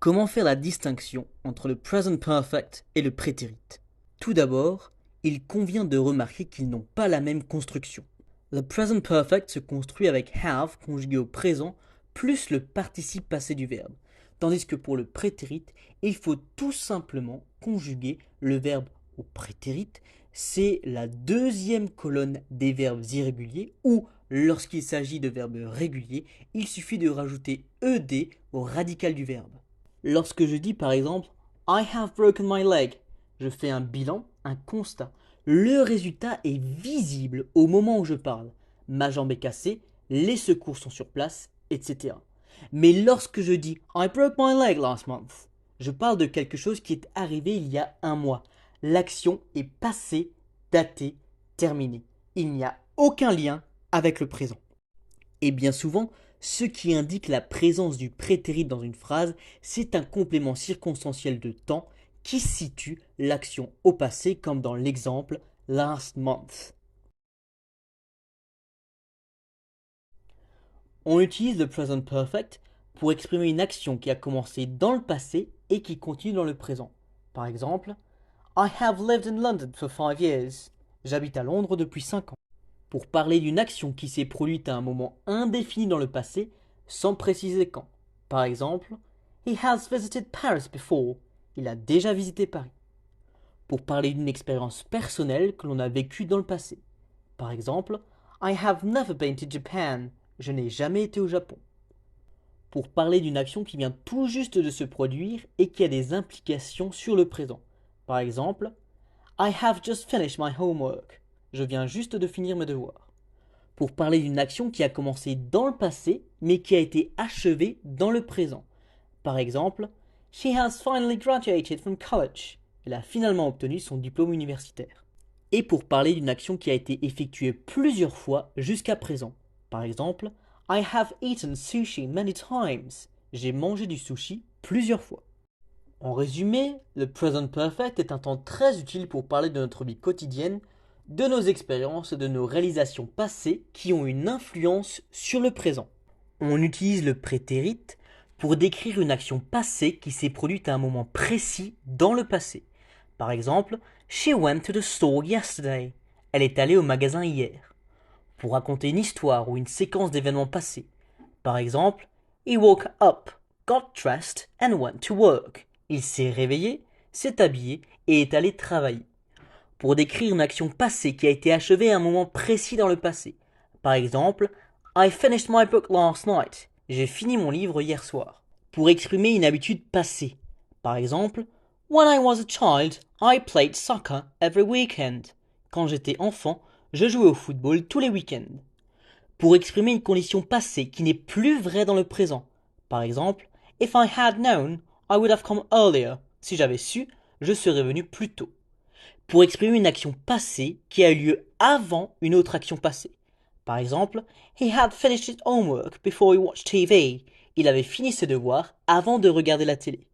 Comment faire la distinction entre le present perfect et le prétérit? Tout d'abord, il convient de remarquer qu'ils n'ont pas la même construction. Le present perfect se construit avec have conjugué au présent plus le participe passé du verbe, tandis que pour le prétérit, il faut tout simplement conjuguer le verbe au prétérit, c'est la deuxième colonne des verbes irréguliers ou lorsqu'il s'agit de verbes réguliers, il suffit de rajouter ed au radical du verbe. Lorsque je dis par exemple I have broken my leg, je fais un bilan, un constat. Le résultat est visible au moment où je parle. Ma jambe est cassée, les secours sont sur place, etc. Mais lorsque je dis I broke my leg last month, je parle de quelque chose qui est arrivé il y a un mois. L'action est passée, datée, terminée. Il n'y a aucun lien avec le présent. Et bien souvent, ce qui indique la présence du prétérit dans une phrase, c'est un complément circonstanciel de temps qui situe l'action au passé comme dans l'exemple last month. On utilise le present perfect pour exprimer une action qui a commencé dans le passé et qui continue dans le présent. Par exemple, I have lived in London for 5 years. J'habite à Londres depuis 5 ans. Pour parler d'une action qui s'est produite à un moment indéfini dans le passé, sans préciser quand. Par exemple, He has visited Paris before. Il a déjà visité Paris. Pour parler d'une expérience personnelle que l'on a vécue dans le passé. Par exemple, I have never been to Japan. Je n'ai jamais été au Japon. Pour parler d'une action qui vient tout juste de se produire et qui a des implications sur le présent. Par exemple, I have just finished my homework. Je viens juste de finir mes devoirs. Pour parler d'une action qui a commencé dans le passé mais qui a été achevée dans le présent. Par exemple, She has finally graduated from college. Elle a finalement obtenu son diplôme universitaire. Et pour parler d'une action qui a été effectuée plusieurs fois jusqu'à présent. Par exemple, I have eaten sushi many times. J'ai mangé du sushi plusieurs fois. En résumé, le present perfect est un temps très utile pour parler de notre vie quotidienne, de nos expériences et de nos réalisations passées qui ont une influence sur le présent. On utilise le prétérit pour décrire une action passée qui s'est produite à un moment précis dans le passé. Par exemple, She went to the store yesterday. Elle est allée au magasin hier. Pour raconter une histoire ou une séquence d'événements passés. Par exemple, He woke up, got dressed and went to work. Il s'est réveillé, s'est habillé et est allé travailler. Pour décrire une action passée qui a été achevée à un moment précis dans le passé. Par exemple, I finished my book last night. J'ai fini mon livre hier soir. Pour exprimer une habitude passée. Par exemple, When I was a child, I played soccer every weekend. Quand j'étais enfant, je jouais au football tous les week-ends. Pour exprimer une condition passée qui n'est plus vraie dans le présent. Par exemple, If I had known, I would have come earlier. Si j'avais su, je serais venu plus tôt. Pour exprimer une action passée qui a eu lieu avant une autre action passée. Par exemple, He had finished his homework before he watched TV. Il avait fini ses devoirs avant de regarder la télé.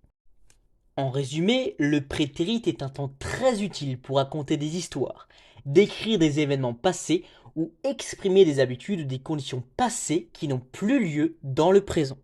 En résumé, le prétérit est un temps très utile pour raconter des histoires, décrire des événements passés ou exprimer des habitudes ou des conditions passées qui n'ont plus lieu dans le présent.